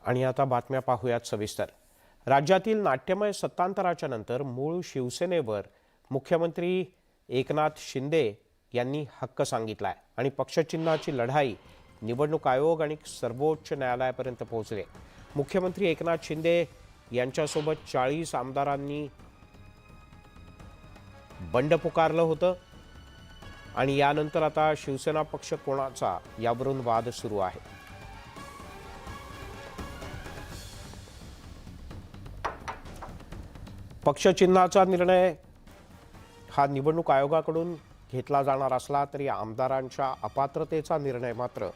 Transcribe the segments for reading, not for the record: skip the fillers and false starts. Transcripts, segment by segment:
आणि आता बातम्या पाहूयात सविस्तर। राज्यातील नाट्यमय सत्तांतराच्या नंतर मूळ शिवसेनेवर मुख्यमंत्री एकनाथ शिंदे यांनी हक्क सांगितलाय आणि पक्षचिन्हाची लढाई निवडणूक आयोग आणि सर्वोच्च न्यायालयापर्यंत पोहोचले। मुख्यमंत्री एकनाथ शिंदे यांच्यासोबत 40 आमदारांनी बंड पुकारलं होतं आणि यानंतर आता शिवसेना पक्ष कोणाचा यावरून वाद सुरू आहे। पक्षचिन्हाचा निर्णय हा निवडणूक आयोगाकडून घेतला जाणार असला तरी आमदारांच्या अपात्रतेचा निर्णय मात्र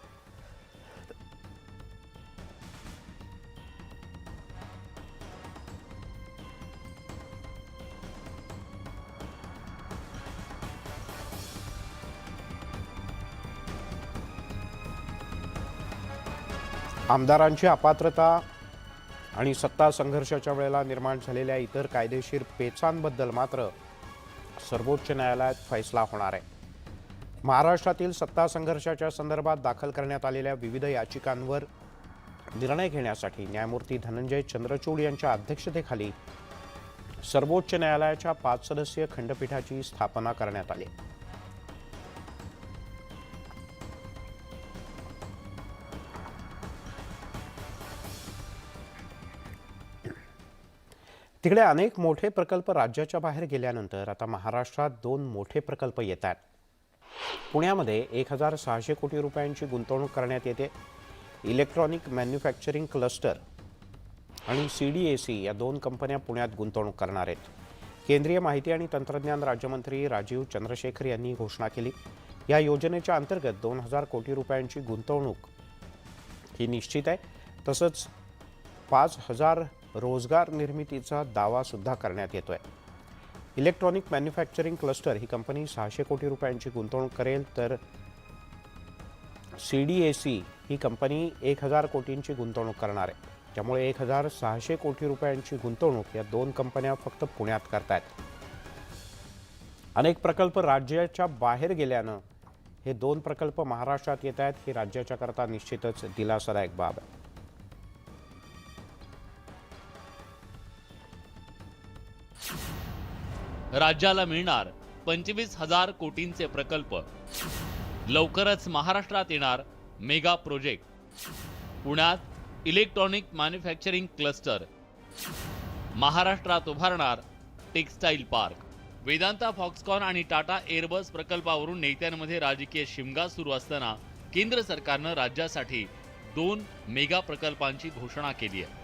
आमदारांची अपात्रता आणि सत्ता संघर्षाच्या वेळेला निर्माण झालेल्या इतर कायदेशीर पेचांबद्दल मात्र सर्वोच्च न्यायालयात फैसला होणार आहे। महाराष्ट्रातील सत्ता संघर्षाच्या संदर्भात दाखल करण्यात आलेल्या विविध याचिकांवर निर्णय घेण्यासाठी न्यायमूर्ती धनंजय चंद्रचूड यांच्या अध्यक्षतेखाली सर्वोच्च न्यायालयाच्या 5 सदस्यीय खंडपीठाची स्थापना करण्यात आली। तिकडे अनेक मोठे प्रकल्प राज्याच्या बाहेर गेल्यानंतर आता महाराष्ट्रात 2 मोठे प्रकल्प येत आहेत। पुण्यामध्ये 1600 कोटी रुपयांची गुंतवणूक करण्यात येते। इलेक्ट्रॉनिक मॅन्युफॅक्चरिंग क्लस्टर आणि CDAC या 2 कंपन्या पुण्यात गुंतवणूक करणार आहेत। केंद्रीय माहिती आणि तंत्रज्ञान राज्यमंत्री राजीव चंद्रशेखर यांनी घोषणा केली। या योजनेच्या अंतर्गत 2000 कोटी रुपयांची गुंतवणूक ही निश्चित आहे। तसंच 5000 रोजगार निर्मितीचा दावा सुद्धा करण्यात येतोय। इलेक्ट्रॉनिक मॅन्युफॅक्चरिंग क्लस्टर ही कंपनी 600 कोटी रुपयांची गुंतवणूक करेल तर CDAC ही कंपनी 1000 कोटींची गुंतवणूक करणार आहे। त्यामुळे 1600 कोटी रुपयांची गुंतवणूक या 2 कंपन्या फक्त पुण्यात करतायत। अनेक प्रकल्प राज्याच्या बाहेर गेल्यानं हे 2 प्रकल्प महाराष्ट्रात येत आहेत। ही राज्याच्या करता निश्चितच दिलासादायक बाब आहे। राज्याला मिळणार 25,000 कोटींचे प्रकल्प। लवकरच महाराष्ट्रात येणार मेगा प्रोजेक्ट। पुण्यात इलेक्ट्रॉनिक मॅन्युफॅक्चरिंग क्लस्टर। महाराष्ट्रात उभारणार टेक्सटाईल पार्क। वेदांता, फॉक्सकॉन आणि टाटा एअरबस प्रकल्पावरून नेत्यांमध्ये राजकीय शिमगा सुरू असताना केंद्र सरकारनं राज्यासाठी 2 मेगा प्रकल्पांची घोषणा केली आहे।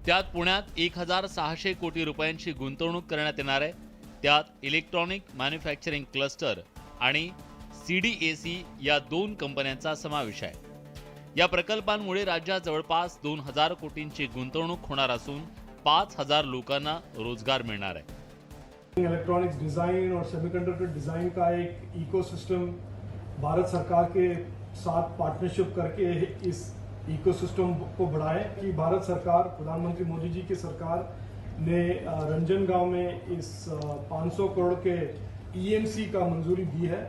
त्यात पुण्यात 1600 कोटी रुपयांची गुंतवणूक करण्यात येणार आहे। त्यात इलेक्ट्रॉनिक मॅन्युफॅक्चरिंग क्लस्टर आणि CDAC या 2 कंपन्यांचा समावेश आहे। या प्रकल्पांमुळे राज्यात जवळपास 2000 कोटींची गुंतवणूक होणार असून 5000 लोकांना रोजगार मिळणार आहे। इलेक्ट्रॉनिक्स डिजाइन और सेमीकंडक्टर डिजाइन का एक इकोसिस्टम भारत सरकार के साथ पार्टनरशिप करके इस इकोसिस्टम को बढ़ाएं कि भारत सरकार, प्रधानमंत्री मोदी जी की सरकार ने रंजनगांव में इस 500 करोड़ के EMC का मंजूरी दी है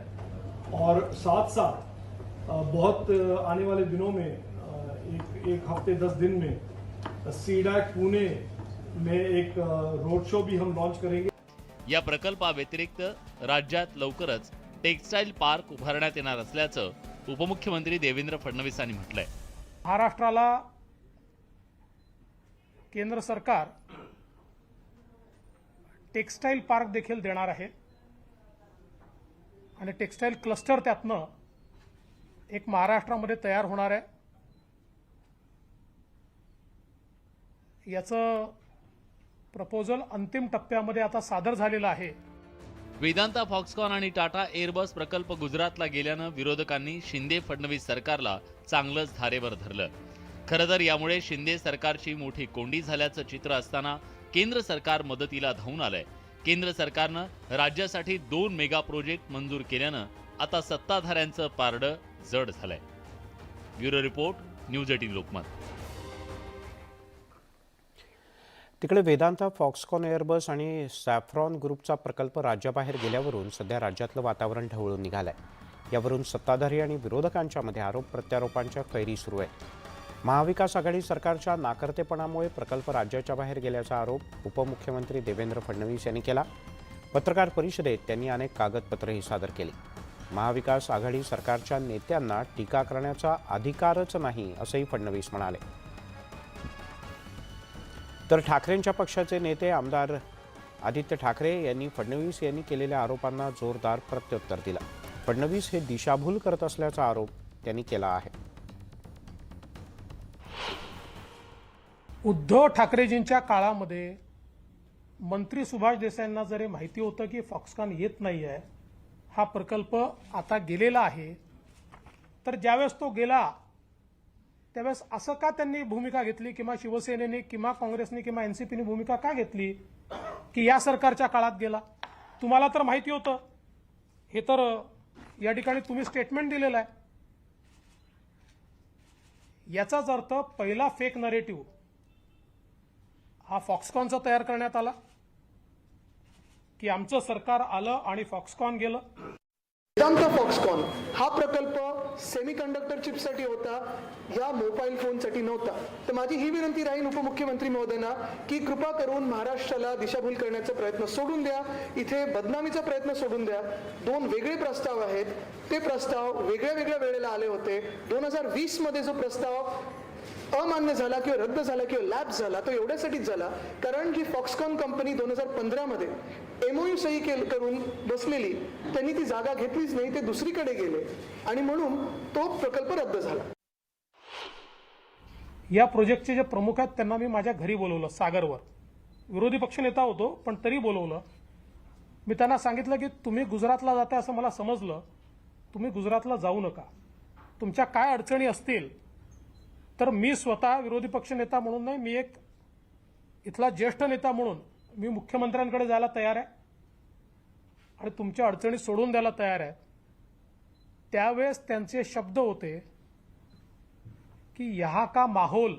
और साथ साथ बहुत आने वाले दिनों में एक हफ्ते 10 दिन में सीडैक पुणे में एक रोड शो भी हम लॉन्च करेंगे। या प्रकल्पाव्यतिरिक्त राज्यात लवकरच टेक्सटाईल पार्क उभारण्यात येणार असल्याचं उपमुख्यमंत्री देवेंद्र फडणवीस यांनी म्हटलंय। महाराष्ट्राला केंद्र सरकार टेक्सटाईल पार्क देखील देणार आहे आणि टेक्सटाईल क्लस्टर त्यातनं एक महाराष्ट्रामध्ये तयार होणार आहे। याचं प्रपोजल अंतिम टप्प्यामध्ये आता सादर झालेलं आहे। वेदांता, फॉक्सकॉन आणि टाटा एअरबस प्रकल्प गुजरातला गेल्यानं विरोधकांनी शिंदे फडणवीस सरकारला चांगलंच धारेवर धरलं। खरं तर यामुळे शिंदे सरकारची मोठी कोंडी झाल्याचं चित्र असताना केंद्र सरकार मदतीला धावून आलंय। केंद्र सरकारनं राज्यासाठी 2 मेगा प्रोजेक्ट मंजूर केल्यानं आता सत्ताधाऱ्यांचं पारडं जड झालंय। Bureau report, news 18 Lokmat. तिकडे वेदांता, फॉक्सकॉन एअरबस आणि सॅफ्रॉन ग्रुपचा प्रकल्प राज्याबाहेर गेल्यावरून सध्या राज्यातलं वातावरण ढवळून निघालंय। यावरून सत्ताधारी आणि विरोधकांच्या मध्ये आरोप प्रत्यारोपांच्या फैरी सुरू आहेत। महाविकास आघाडी सरकारच्या नाकर्तेपणामुळे प्रकल्प राज्याच्या बाहेर गेल्याचा आरोप उपमुख्यमंत्री देवेंद्र फडणवीस यांनी केला. पत्रकार परिषदेत त्यांनी अनेक कागदपत्रही सादर केली. महाविकास आघाडी सरकारच्या नेत्यांना टीका करण्याचा अधिकारच नाही असंही फडणवीस म्हणाले. तर ठाकरेंच्या पक्षाचे नेते आमदार आदित्य ठाकरे यांनी फडणवीस यांनी केलेल्या आरोपांना जोरदार प्रत्युत्तर दिलं. फडणवीस हे दिशाभूल करत असल्याचा आरोप त्यांनी केला आहे. उद्धव ठाकरेजींच्या काळामध्ये मंत्री सुभाष देसाईंना जरी माहिती होतं की फॉक्सकॉन येत नाही आहे, हा प्रकल्प आता गेलेला आहे, तर ज्यावेळेस तो गेला त्यावेळेस असं का त्यांनी भूमिका घेतली किंवा शिवसेनेने किंवा काँग्रेसने किंवा एनसीपीने भूमिका का घेतली की या सरकारच्या काळात गेला? तुम्हाला तर माहिती होतं, हे तर या ठिकाणी तुम्ही स्टेटमेंट दिलेलं आहे. याचाच अर्थ पहिला फेक नरेटिव्ह हा फॉक्सकॉनचा तयार करण्यात आला की आमचं सरकार आलं आणि फॉक्सकॉन गेलं. वेदांत फॉक्सकॉन हा प्रकल्प सेमीकंडक्टर चिपसाठी होता, या मोबाईल फोनसाठी नव्हता. तर माझी ही विनंती राहील उपमुख्यमंत्री महोदयांना की कृपा करून महाराष्ट्राला दिशाभूल करण्याचा प्रयत्न सोडून द्या, इथे बदनामीचा प्रयत्न सोडून द्या. दोन वेगळे प्रस्ताव आहेत, ते प्रस्ताव वेगळ्या वेगळ्या वेळेला आले होते. 2020 मध्ये जो प्रस्ताव अमान्य झाला किंवा रद्द झाला किंवा लॅप्स झाला तो एवढ्यासाठीच झाला कारण जी फॉक्सकॉन कंपनी 2015 मध्ये MOU सही करून बसलेली, त्यांनी ती जागा घेतलीच नाही, ते दुसरीकडे गेले आणि म्हणून तो प्रकल्प रद्द झाला. या प्रोजेक्टचे जे प्रमुख आहेत त्यांना मी माझ्या घरी बोलवलं, सागरवर. विरोधी पक्षनेता होतो पण तरी बोलवलं. मी त्यांना सांगितलं की तुम्ही गुजरातला जाता असं मला समजलं, तुम्ही गुजरातला जाऊ नका. तुमच्या काय अडचणी असतील तर मी स्वतः विरोधी पक्षनेता म्हणून नाही, मी एक इथला ज्येष्ठ नेता म्हणून मी मुख्यमंत्र्यांकडे जायला तयार आहे आणि तुमच्या अडचणी सोडून द्यायला तयार आहे. त्यावेळेस त्यांचे शब्द होते कि यहाँ का माहौल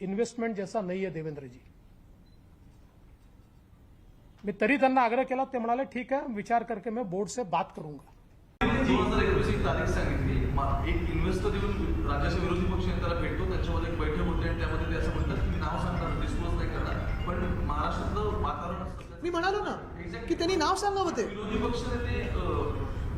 इन्वेस्टमेंट जैसा नहीं है देवेंद्र जी. मी तरी त्यांना आग्रह केला, ते म्हणाले ठीक है, विचार करके मैं बोर्ड से बात करूंगा. 2021 एक तारीख सांगितली, एक इन्व्हेस्टर येऊन राज्याच्या विरोधी पक्षनेत्याला भेटतो, त्यांच्यामध्ये एक बैठक होते आणि त्यामध्ये ते असं म्हणतात की नाव सांगणार, डिस्क्लोज नाही करणार, पण महाराष्ट्रातलं वातावरण असतं. मी म्हणालो ना की त्यांनी नाव सांगावं. ते विरोधी पक्षनेते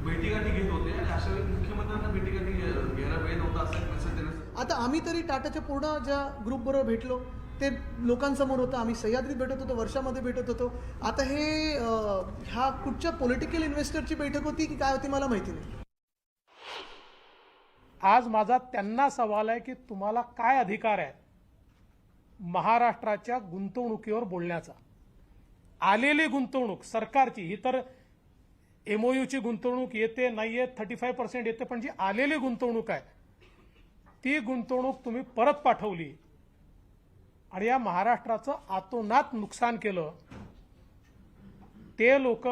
भेटीगाठी घेत होते आणि अशा वेळी मुख्यमंत्र्यांना भेटीगाठी घ्यायला वेळ नव्हता असं एक मेसेज देण्याचं. आता आम्ही तरी टाटाच्या पूर्ण ज्या ग्रुपबरोबर भेटलो ते लोकांसमोर होतं, आम्ही सह्याद्रीत भेटत होतो, वर्षामध्ये भेटत होतो. आता हे ह्या कुठच्या पॉलिटिकल इन्व्हेस्टरची बैठक होती की काय होती मला माहिती नाही. आज माझा त्यांना सवाल आहे की तुम्हाला काय अधिकार आहे महाराष्ट्राच्या गुंतवणुकीवर बोलण्याचा? आलेली गुंतवणूक सरकारची, ही तर MOUची गुंतवणूक येते नाही येत, 35% येते, पण जी आलेली गुंतवणूक आहे ती गुंतवणूक तुम्ही परत पाठवली आणि या महाराष्ट्राचं आतोनात नुकसान केलं. ते लोक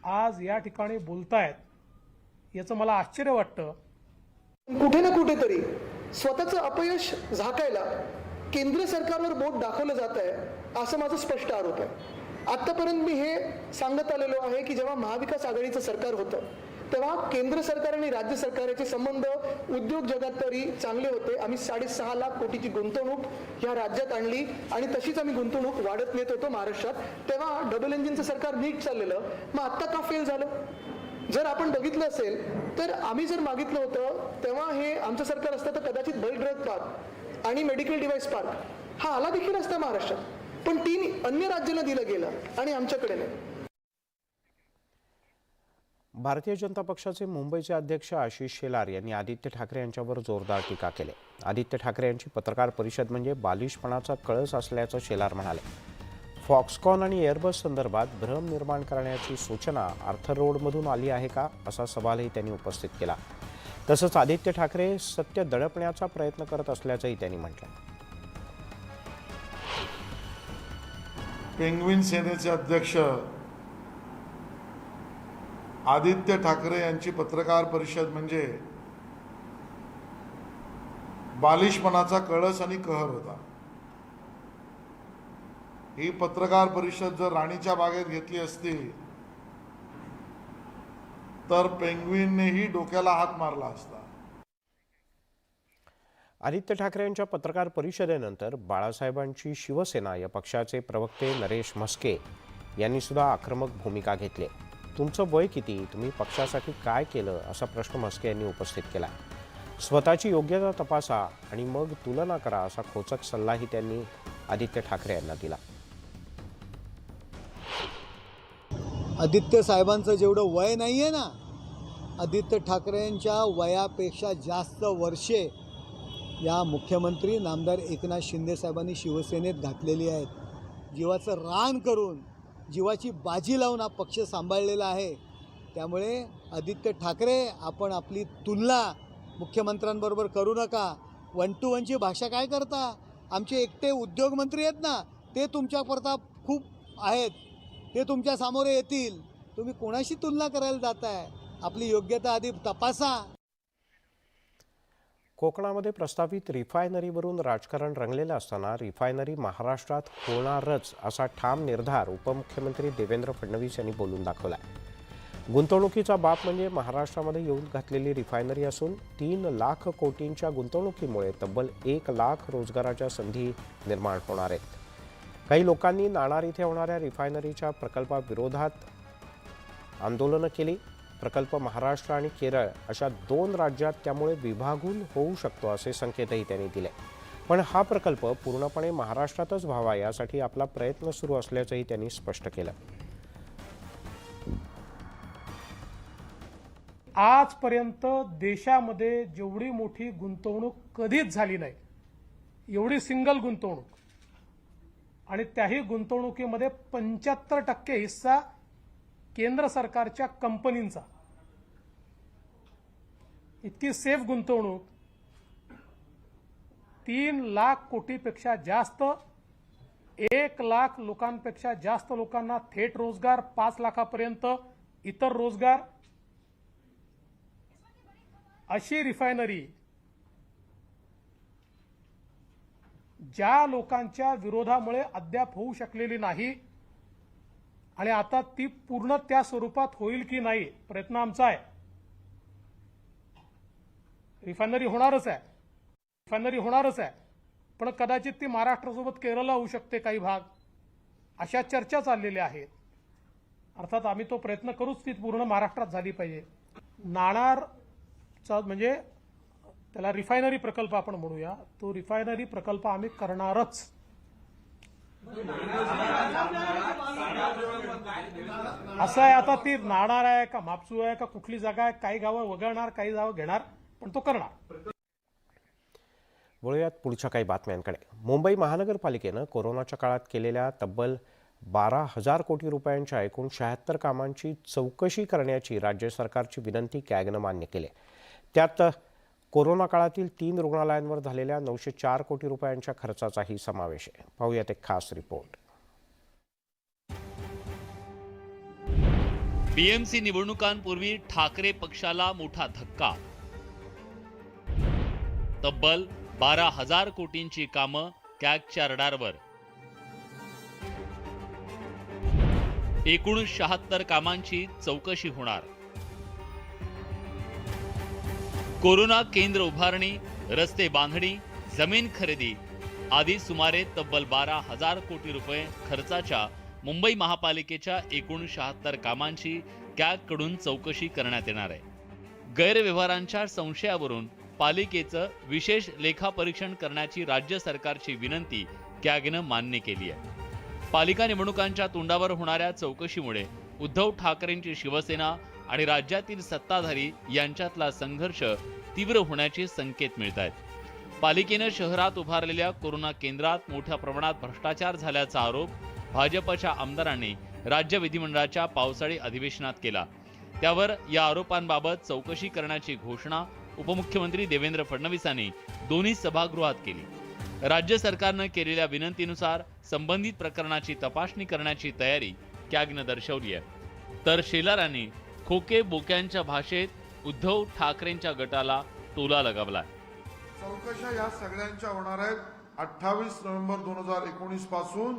आज या ठिकाणी बोलतायत, याचं मला आश्चर्य वाटतं. कुठे ना कुठेतरी स्वतःचं अपयश झाकायला केंद्र सरकारवर बोट दाखवलं जात आहे असं माझं स्पष्ट आरोप आहे. आतापर्यंत मी हे सांगत आलेलो आहे की जेव्हा महाविकास आघाडीचं सरकार होतं तेव्हा केंद्र सरकार आणि राज्य सरकारचे संबंध उद्योग जगात तरी चांगले होते. आम्ही 6.5 लाख कोटीची गुंतवणूक ह्या राज्यात आणली आणि तशीच आम्ही गुंतवणूक वाढत नेत होतो महाराष्ट्रात. तेव्हा डबल इंजिनचं सरकार नीट चाललेलं, मग आत्ता का फेल झालं? जर आपण बघितलं असेल तर आम्ही जर मागितलं होतं तेव्हा हे आमचं सरकार असतं तर कदाचित बल्क पार्क आणि मेडिकल डिव्हाइस पार्क हा आला देखील असता महाराष्ट्रात, पण 3 अन्य राज्यांना दिलं गेलं आणि आमच्याकडे नाही. भारतीय जनता पक्षाचे मुंबईचे अध्यक्ष आशिष शेलार यांनी आदित्य ठाकरे यांच्यावर जोरदार टीका केली. आदित्य ठाकरे यांची पत्रकार परिषद म्हणजे बालिशपणाचा कळस असल्याचं शेलार म्हणाले. फॉक्सकॉन आणि एअरबस संदर्भात भ्रम निर्माण करण्याची सूचना आर्थर रोडमधून आली आहे का असा सवालही त्यांनी उपस्थित केला. तसंच आदित्य ठाकरे सत्य दडपण्याचा प्रयत्न करत असल्याचंही त्यांनी म्हटलं. पेंग्विन सेनेचे अध्यक्ष आदित्य ठाकरे यांची पत्रकार परिषद म्हणजे बालिशपणाचा कळस आणि कहर होता. ही पत्रकार परिषद जर राणीच्या बागेत घेतली असती तर पेंग्विननेही डोक्याला हात मारला असता. आदित्य ठाकरे यांच्या पत्रकार परिषदेनंतर बाळासाहेबांची शिवसेना या पक्षाचे प्रवक्ते नरेश म्हस्के यांनी सुद्धा आक्रमक भूमिका घेतली. तुमचं वय किती, तुम्ही पक्षासाठी काय केलं, असा प्रश्न म्हस्के यांनी उपस्थित केला. स्वतःची योग्यता तपासा आणि मग तुलना करा, असा खोचक सल्लाही त्यांनी आदित्य ठाकरे यांना दिला. आदित्य साहेबांचं जेवढं वय नाही आहे ना, आदित्य ठाकरेंच्या वयापेक्षा जास्त वर्षे या मुख्यमंत्री नामदार एकनाथ शिंदे साहेबांनी शिवसेनेत घातलेली आहेत. जीवाचं रान करून, जीवाची बाजी लावून हा पक्ष सांभाळलेला आहे. त्यामुळे आदित्य ठाकरे, आपण आपली तुलना मुख्यमंत्र्यांबरोबर करू नका. 1 to 1ची भाषा काय करता? आमचे एकटे उद्योगमंत्री आहेत ना, ते तुमच्याकरता खूप आहेत, ते तुमच्या समोर येतील. तुम्ही कोणाशी तुलना करायला जाताय? आपली योग्यता आधी तपासा. कोकणामध्ये प्रस्तावित रिफायनरीवरून राजकारण रंगलेलं असताना रिफायनरी महाराष्ट्रात होणारच असा ठाम निर्धार उपमुख्यमंत्री देवेंद्र फडणवीस यांनी बोलून दाखवला. गुंतवणुकीचा बाप म्हणजे महाराष्ट्रामध्ये येऊन घातलेली रिफायनरी असून 3 लाख कोटींच्या गुंतवणुकीमुळे तब्बल 1 लाख रोजगाराच्या संधी निर्माण होणार आहेत. काही लोकांनी नाणार इथे होणाऱ्या रिफायनरीच्या प्रकल्पाविरोधात आंदोलनं केली. प्रकल्प महाराष्ट्र आणि केरळ अशा 2 राज्यात त्यामुळे विभागून होऊ शकतो असे संकेतही त्यांनी दिले. पण हा प्रकल्प पूर्णपणे महाराष्ट्रातच व्हावा यासाठी आपला प्रयत्न सुरू असल्याचंही त्यांनी स्पष्ट केलं. आजपर्यंत देशामध्ये जेवढी मोठी गुंतवणूक कधीच झाली नाही, एवढी सिंगल गुंतवणूक, आणि त्याही गुंतवणुकीमध्ये 75% हिस्सा केंद्र सरकारच्या कंपनींचा. इतकी सेफ गुंतवणूक, 3 लाख कोटीपेक्षा जास्त, 1 लाख लोकांपेक्षा जास्त लोकांना थेट रोजगार, 5 लाखापर्यंत इतर रोजगार, अशी रिफायनरी ज्या लोकांच्या विरोधामुळे अद्याप होऊ शकलेली नाही, आणि आता ती पूर्ण त्या स्वरूपात होईल की नाही प्रयत्न आमचा आहे. रिफायनरी होणारच आहे, पण कदाचित ती महाराष्ट्रासोबत केरळला होऊ शकते काही भाग, अशा चर्चा चाललेल्या आहेत. अर्थात आम्ही तो प्रयत्न करूच, ती पूर्ण महाराष्ट्रात झाली पाहिजे. नाणारचा म्हणजे त्याला रिफायनरी प्रकल्प आपण म्हणूया, तो रिफायनरी प्रकल्प आम्ही करणारच. असं आहे, आता ती नाणार आहे का म्हापसू आहे का कुठली जागा आहे, काही गावं वगळणार, काही गावं घेणार, पण तो करणार. वळूयात पुढच्या काही बातम्यांकडे. मुंबई महानगरपालिकेनं कोरोनाच्या काळात केलेल्या तब्बल 12,000 कोटी रुपयांच्या एकूण 76 कामांची चौकशी करण्याची राज्य सरकारची विनंती कॅगनं मान्य केली. त्यात कोरोना काळातील 3 रुग्णालयांवर झालेल्या 904 कोटी रुपयांच्या खर्चाचाही समावेश आहे. पाहूयात एक खास रिपोर्ट. बीएमसी निवडणुकांपूर्वी ठाकरे पक्षाला मोठा धक्का. तब्बल 12,000 कोटींची कामं कॅगच्या रडारवर. एकूण 76 कामांची चौकशी होणार. कोरोना केंद्र उभारणी, रस्ते बांधणी, जमीन खरेदी आदी सुमारे तब्बल 12,000 कोटी रुपये खर्चाच्या मुंबई महापालिकेच्या एकूण 76 कामांची कॅगकडून चौकशी करण्यात येणार आहे. गैरव्यवहारांच्या संशयावरून पालिकेचं विशेष लेखापरीक्षण करण्याची राज्य सरकारची विनंती कॅगनं मान्य केली आहे. पालिका निवडणुकांच्या तोंडावर होणाऱ्या चौकशीमुळे उद्धव ठाकरेंची शिवसेना आणि राज्यातील सत्ताधारी यांच्यातला संघर्ष तीव्र होण्याचे संकेत मिळत आहेत. पालिकेनं शहरात उभारलेल्या कोरोना केंद्रात मोठ्या प्रमाणात भ्रष्टाचार झाल्याचा आरोप भाजपच्या आमदारांनी राज्य विधिमंडळाच्या पावसाळी अधिवेशनात केला. त्यावर या आरोपांबाबत चौकशी करण्याची घोषणा उपमुख्यमंत्री देवेंद्र फडणवीसांनी दोन्ही सभागृहात केली. राज्य सरकारनं केलेल्या विनंतीनुसार संबंधित प्रकरणाची तपासणी करण्याची तयारी कॅगनं दर्शवली आहे. तर शेलारांनी खोके बोक्यांच्या भाषेत उद्धव ठाकरेंच्या गटाला टोला लगावलाय. चौकशा या सगळ्यांच्या होणार आहेत 28 नोव्हेंबर 2019 पासून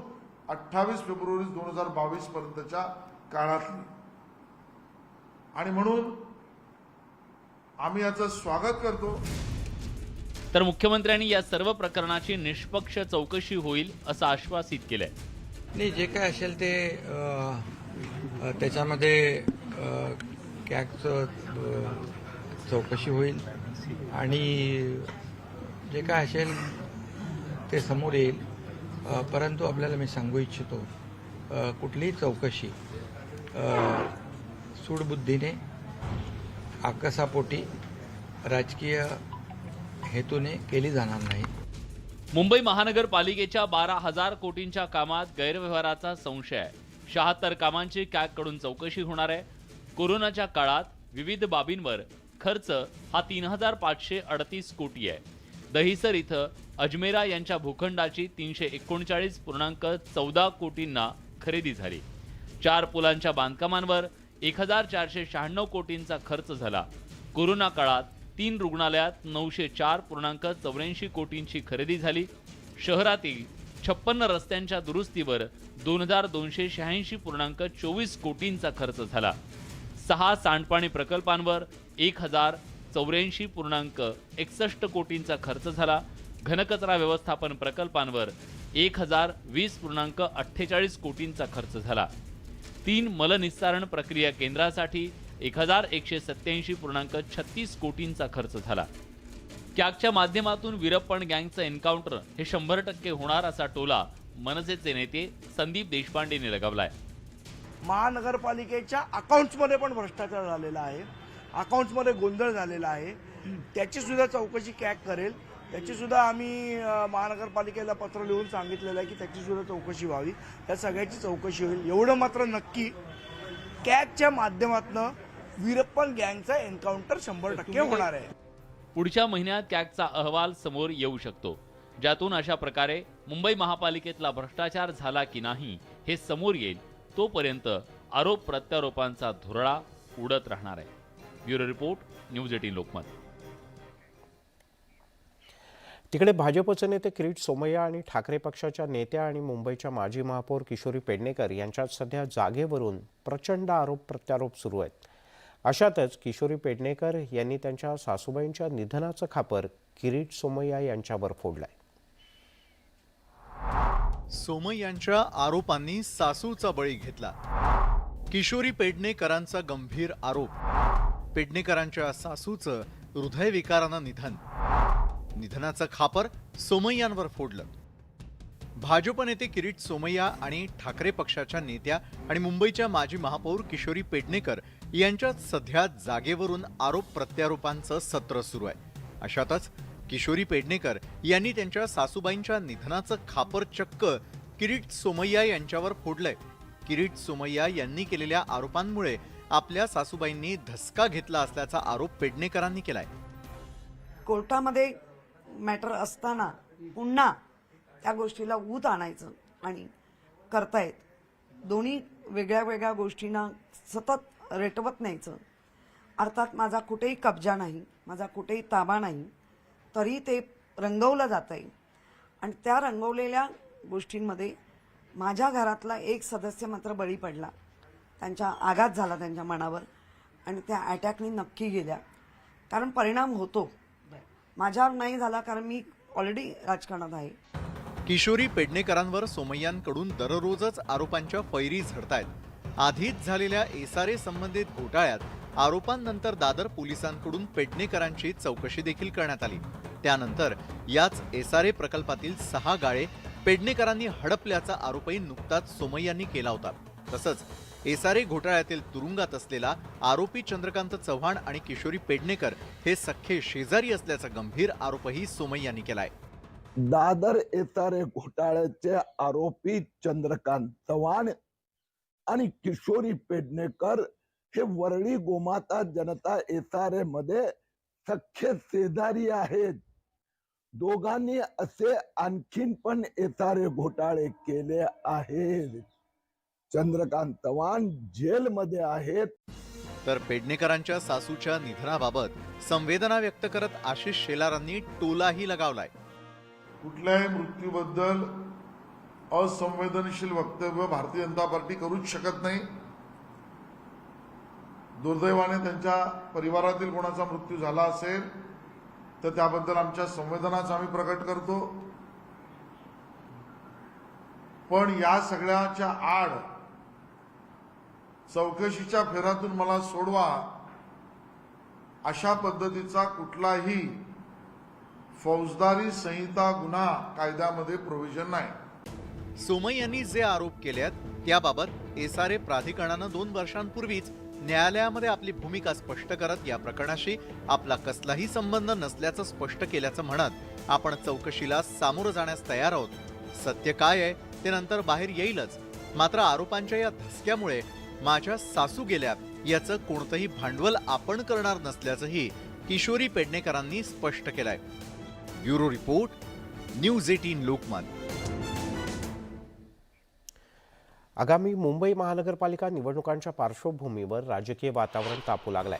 28 फेब्रुवारी 2022 पर्यंतच्या काळातली. आणि म्हणून आम्ही याचं स्वागत करतो. तर मुख्यमंत्र्यांनी या सर्व प्रकरणाची निष्पक्ष चौकशी होईल असं आश्वासित केलंय. नाही, जे काय असेल ते त्याच्यामध्ये कॅगचं चौकशी होईल आणि जे काय असेल ते समोर येईल. परंतु आपल्याला मी सांगू इच्छितो, कुठलीही चौकशी सूडबुद्धीने, आकसापोटी, राजकीय हेतूने केली जाणार नाही. मुंबई महानगरपालिकेच्या 12,000 कोटींच्या कामात गैरव्यवहाराचा संशय आहे. 76 कामांची कॅगकडून चौकशी होणार आहे. कोरोनाच्या काळात विविध बाबींवर खर्च हा 3,538 कोटी आहे. दहिसर इथं अजमेरा यांच्या भूखंडाची 339.14 कोटींना खरेदी झाली. 4 पुलांच्या बांधकामांवर 1,496 कोटींचा खर्च झाला. कोरोना काळात 3 रुग्णालयात 904.84 कोटींची खरेदी झाली. शहरातील 56 रस्त्यांच्या दुरुस्तीवर 2,286.24 कोटींचा खर्च झाला. 6 सांडपाणी प्रकल्पांवर 1,084.61 कोटींचा खर्च झाला. घनकचरा व्यवस्थापन प्रकल्पांवर 1,020.48 कोटींचा खर्च झाला. 3 मलनिस्सारण प्रक्रिया केंद्रासाठी 1,187.36 कोटींचा खर्च झाला. कॅगच्या माध्यमातून वीरप्पन गँगचं एन्काउंटर हे 100% होणार असा टोला मनसेचे नेते संदीप देशपांडेंनी लगावलाय. महानगरपालिकेच्या अकाउंट्समध्ये पण भ्रष्टाचार झालेला आहे, अकाउंट्समध्ये गोंधळ झालेला आहे. त्याची सुद्धा चौकशी कॅग करेल. त्याची सुद्धा आम्ही महानगरपालिकेला पत्र लिहून सांगितलेलं आहे की त्याची सुद्धा चौकशी व्हावी. त्या सगळ्याची चौकशी होईल. एवढं मात्र नक्की, कॅगच्या माध्यमातून वीरप्पन गँगचा एन्काउंटर 100% होणार आहे. पुढच्या महिन्यात कॅगचा अहवाल समोर येऊ शकतो, ज्यातून अशा प्रकारे मुंबई महापालिकेतला भ्रष्टाचार झाला की नाही हे समोर येईल. तोपर्यंत आरोप प्रत्यारोपांचा धुरळा उडत राहणार आहे. Bureau report, news 18 Lokmat. तिकडे भाजपचे नेते किरीट सोमय्या आणि ठाकरे पक्षाच्या नेत्या आणि मुंबईच्या माजी महापौर किशोरी पेडणेकर यांच्यात सध्या जागेवरून प्रचंड आरोप प्रत्यारोप सुरू आहेत. अशातच किशोरी पेडणेकर यांनी त्यांच्या सासूबाईंच्या निधनाचं खापर किरीट सोमय्या यांच्यावर फोडलंय. सोमय्यांच्या आरोपांनी सासूचा बळी घेतला. किशोरी पेडणेकरांचा गंभीर आरोप. पेडणेकरांच्या सासूचं हृदयविकारानं निधन. निधनाचं खापर सोमय्यांवर फोडलं. भाजप नेते किरीट सोमय्या आणि ठाकरे पक्षाच्या नेत्या आणि मुंबईच्या माजी महापौर किशोरी पेडणेकर यांच्यात सध्या जागेवरून आरोप प्रत्यारोपांचं सत्र सुरू आहे. अशातच किशोरी पेडणेकर यांनी त्यांच्या सासूबाईंच्या निधनाचं खापर चक्क किरीट सोमय्या यांच्यावर फोडलंय. किरीट सोमय्या यांनी केलेल्या आरोपांमुळे आपल्या सासूबाईंनी धसका घेतला असल्याचा आरोप पेडणेकरांनी केलाय. कोर्टामध्ये मॅटर असताना पुन्हा त्या गोष्टीला ऊत आणायचं आणि करतायत. दोन्ही वेगळ्या वेगळ्या गोष्टींना सतत रेटवत न्यायचं. अर्थात माझा कुठेही कब्जा नाही, माझा कुठेही ताबा नाही, तरी ते रंगवलं जात आहे. आणि त्या रंगवलेल्या गोष्टींमध्ये माझ्या घरातला एक सदस्य मात्र बळी पडला. त्यांच्या आघात झाला त्यांच्या मनावर आणि त्या अटॅकनी नक्की गेल्या. कारण परिणाम होतो. माझ्यावर नाही झाला कारण मी ऑलरेडी राजकारणात आहे. किशोरी पेडणेकरांवर सोमय्यांकडून दररोजच आरोपांच्या फैरी झडतायत. आधीच झालेल्या एसआरए संबंधित घोटाळ्यात आरोपांनंतर दादर पोलिसांकडून पेडणेकरांची चौकशी देखील करण्यात आली. त्यानंतर याच एसआरए प्रकल्पातील 6 गाळे पेडणेकरांनी हडपल्याचा आरोपही नुकताच सोमय्यांनी केला होता. तसंच एसआरए घोटाळ्यातील तुरुंगात असलेला आरोपी चंद्रकांत चव्हाण आणि किशोरी पेडणेकर हे सख्खे शेजारी असल्याचा गंभीर आरोपही सोमय्यांनी केलाय. दादर एसआरए घोटाळ्याचे आरोपी चंद्रकांत चव्हाण आणि किशोरी पेडणेकर हे वरळी गोमाता जनता एसआरए मध्ये सख्खे शेजारी आहेत. दोघांनी असे आणखीन पण एसआरए घोटाळे केले आहेत. चंद्रकांत चव्हाण जेलमध्ये आहेत. तर पेडणेकरांच्या सासूच्या निधनाबाबत संवेदना व्यक्त करत आशिष शेलारांनी टोलाही लगावलाय. कुठल्याही मृत्यूबद्दल असंवेदनशील वक्तव्य भारतीय जनता पार्टी करूच शकत नाही. दुर्दैवाने त्यांच्या परिवारातील कोणाचा मृत्यू झाला असेल तर त्याबद्दल आमच्या संवेदनाच आम्ही प्रकट करतो. पण या सगळ्याच्या आड चौकशीच्या फेऱ्यातून मला सोडवा अशा पद्धतीचा कुठलाही फौजदारी संहिता गुन्हा कायद्यामध्ये प्रोव्हिजन नाही. सोमय्या यांनी जे आरोप केलेत त्याबाबत एसआरए प्राधिकरणानं 2 वर्षांपूर्वीच न्यायालयामध्ये आपली भूमिका स्पष्ट करत या प्रकरणाशी आपला कसलाही संबंध नसल्याचं स्पष्ट केल्याचं म्हणत आपण चौकशीला सामोरं जाण्यास तयार आहोत. सत्य काय आहे ते नंतर बाहेर येईलच. मात्र आरोपांच्या या धसक्यामुळे माझ्या सासू गेल्या याचं कोणतंही भांडवल आपण करणार नसल्याचंही किशोरी पेडणेकरांनी स्पष्ट केलंय. Bureau report, news 18 Lokmat. आगामी मुंबई महानगरपालिका निवडणुकांच्या पार्श्वभूमीवर राजकीय वातावरण तापू लागलंय.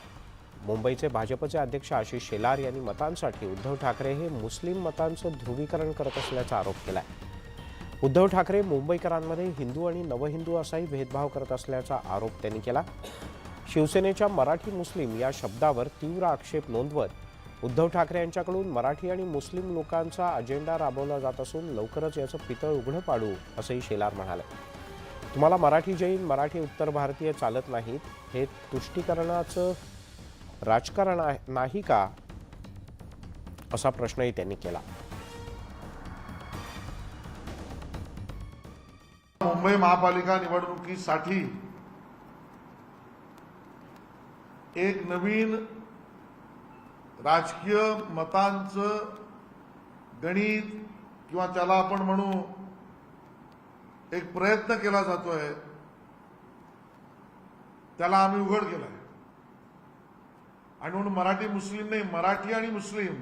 मुंबईचे भाजपचे अध्यक्ष आशिष शेलार यांनी मतांसाठी उद्धव ठाकरे हे मुस्लिम मतांचं ध्रुवीकरण करत असल्याचा आरोप केलाय. उद्धव ठाकरे मुंबईकरांमध्ये हिंदू आणि नवहिंदू असाही भेदभाव करत असल्याचा आरोप त्यांनी केला. शिवसेनेच्या मराठी मुस्लिम या शब्दावर तीव्र आक्षेप नोंदवत उद्धव ठाकरे यांच्याकडून मराठी आणि मुस्लिम लोकांचा अजेंडा राबवला जात असून लवकरच याचं पितळ उघडं पाडू असंही शेलार म्हणाले. तुम्हाला मराठी जैन, मराठी उत्तर भारतीय चालत नाहीत, हे तुष्टीकरणाचं राजकारण नाही का, असा प्रश्नही त्यांनी केला. मुंबई महापालिका निवडणुकीसाठी एक नवीन राजकीय मतांचं गणित किंवा त्याला आपण म्हणू एक प्रयत्न केला जातोय, त्याला आम्ही उघड केलाय. आणि म्हणून मराठी मुस्लिम नाही, मराठी आणि मुस्लिम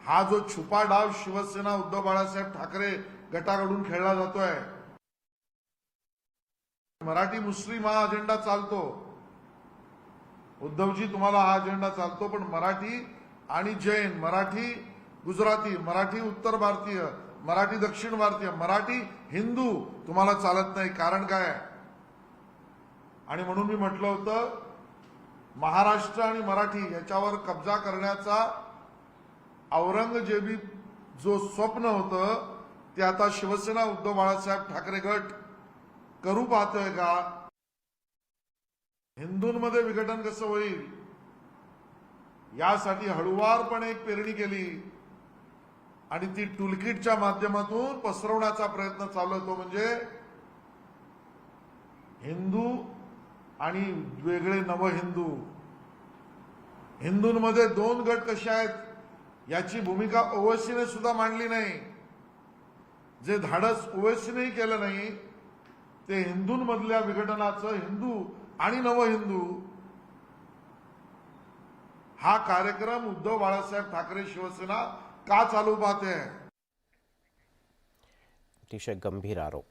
हा जो छुपा डाव शिवसेना उद्धव बाळासाहेब ठाकरे गटाकडून खेळला जातोय, मराठी मुस्लिम हा अजेंडा चालतो. उद्धवजी तुम्हाला हा अजेंडा चालतो, पण मराठी आणि जैन, मराठी गुजराती, मराठी उत्तर भारतीय, मराठी दक्षिण भारतीय, मराठी हिंदू तुम्हाला चालत नाही. कारण काय? आणि म्हणून मी म्हटलं होतं, महाराष्ट्र आणि मराठी याच्यावर कब्जा करण्याचा औरंगजेबी जो स्वप्न होतं ते आता शिवसेना उद्धव बाळासाहेब ठाकरे गट करू पाहतोय का? हिंदूंमध्ये विघटन कसं होईल यासाठी हळूवारपणे एक पेरणी केली आणि ती टूलकिटच्या माध्यमातून पसरवण्याचा प्रयत्न चालू आहे. तो म्हणजे हिंदू आणि वेगळे नवहिंदू. हिंदूंमध्ये 2 गट कसे आहेत याची भूमिका ओवैसीने सुद्धा मांडली नाही. जे धाडस ओवैसीनेही केलं नाही ते हिंदूंमधल्या विघटनाचं, हिंदू आणि नवहिंदू हा कार्यक्रम उद्धव बाळासाहेब ठाकरे शिवसेना का चालू पाहते? अतिशय गंभीर आरोप.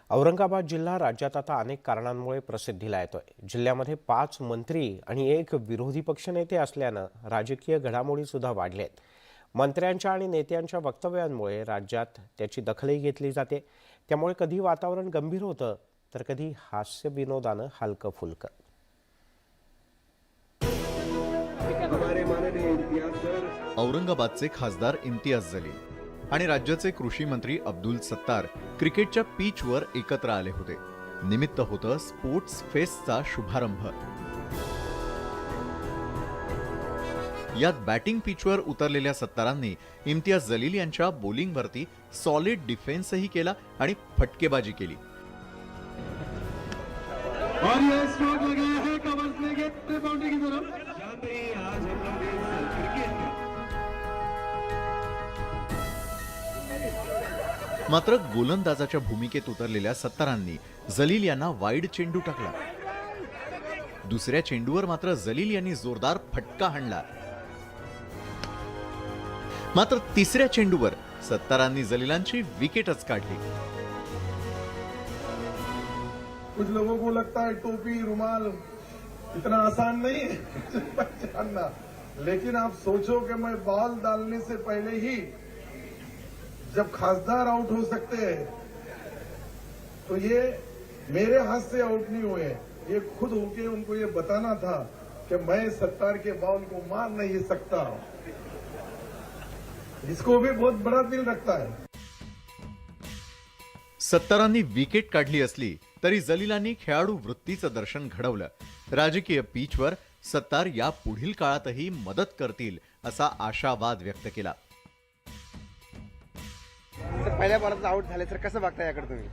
औरंगाबाद जिल्हा राज्यात आता अनेक कारणांमुळे प्रसिद्धीला येतोय. जिल्ह्यामध्ये 5 मंत्री आणि 1 विरोधी पक्षनेते असल्यानं राजकीय घडामोडी सुद्धा वाढल्यात. मंत्र्यांच्या आणि नेत्यांच्या वक्तव्यांमुळे राज्यात त्याची दखलही घेतली जाते. त्यामुळे कधी वातावरण गंभीर होतं तर कधी हास्य विनोदानं हलकं फुलकं. औरंगाबादचे खासदार इम्तियाज जलील आणि राज्याचे कृषी मंत्री अब्दुल सत्तार क्रिकेटच्या पिचवर एकत्र आले होते. निमित्त होतं स्पोर्ट्स फेस्टचा शुभारंभ. यात बॅटिंग पिचवर उतरलेल्या सत्तारांनी इम्तियाज जलील यांच्या बॉलिंगवरती सॉलिड डिफेन्सही केला आणि फटकेबाजी केली. मात्र गोलंदाजाच्या भूमिकेत उतरलेल्या सत्तारांनी जलील यांना वाईड चेंडू टाकला. दुसऱ्या चेंडूवर मात्र जलील यांनी जोरदार फटका हाणला. मात्र तिसऱ्या चेंडूवर सत्तारांनी जलीलांची विकेटच काढली. कुछ लोगों को लगता है टोपी रुमाल इतना आसान नहीं है पहचानना, लेकिन आप सोचो कि मैं बॉल डालने से पहले ही जब खासदार आउट हो सकते हैं तो ये मेरे हाथ से आउट नहीं हुए, ये खुद होके उनको ये बताना था कि मैं सत्तार के बॉल को मार नहीं सकता, इसको भी बहुत बड़ा दिल रखता है। सत्तारांनी विकेट काढली असली तरी जलीलांनी खेळाडू वृत्तीचं दर्शन घडवलं. राजकीय पिचवर सत्तार या पुढील काळातही मदत करतील असा आशावाद व्यक्त केला. पहिल्या बॉलच आउट झाले तर कसं बघता याकडे तुम्ही?